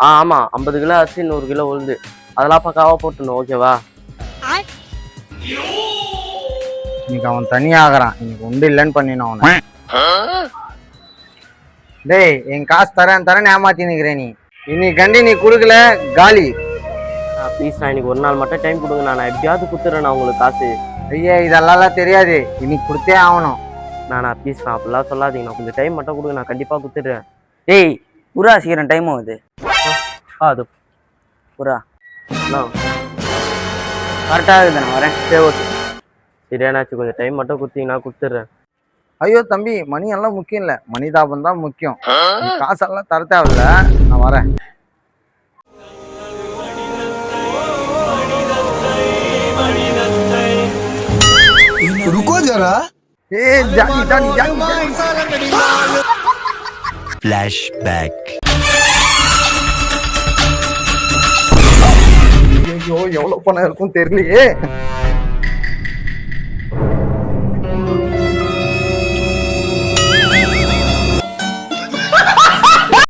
ஆமா 50 கிலோ அரிசி 100 கிலோ உளுந்து அதெல்லாம் பக்காவா போட்டுணும். ஓகேவா? இன்னைக்கு அவன் தனியாகிறான். இன்னைக்கு உண்டு இல்லைன்னு பண்ணினோம் அவனை. டேய் என் காசு தரேன்னு ஏமாத்தி நிக்கிறேன். நீ இன்னைக்கு கண்டி நீ குடுக்கல காலி. ப்ளீஸ் நான் இன்னைக்கு ஒரு நாள் மட்டும் டைம் கொடுங்க. நான் எப்படியாவது குத்துறேன் நான் உங்களுக்கு காசு. ஐயா இதெல்லாம் தெரியாது. இன்னைக்கு கொடுத்தே ஆகணும். நான் ப்ளீஸ் நான் அப்படிலாம் சொல்லாதீங்க. நான் கொஞ்சம் டைம் மட்டும் கொடுங்க. நான் கண்டிப்பா குத்துடுறேன். டேய் புறா சீக்கிரம் டைம் ஆகுது. அது புறா நான் கரெக்டாக இருக்குது. நான் வரேன். சரி ஓகே சரியானாச்சு. கொஞ்சம் டைம் மட்டும் கொடுத்தீங்கன்னா கொடுத்துட்றேன். ஐயோ தம்பி மணி எல்லாம் முக்கியம் இல்ல, மனிதாபம் தான் முக்கியம். காசெல்லாம் தர தேவையில்ல, நான் வரேன். रुको जरा Flashback. ஐயோ எவ்வளவு பணம் இருக்கும் தெரியலையே.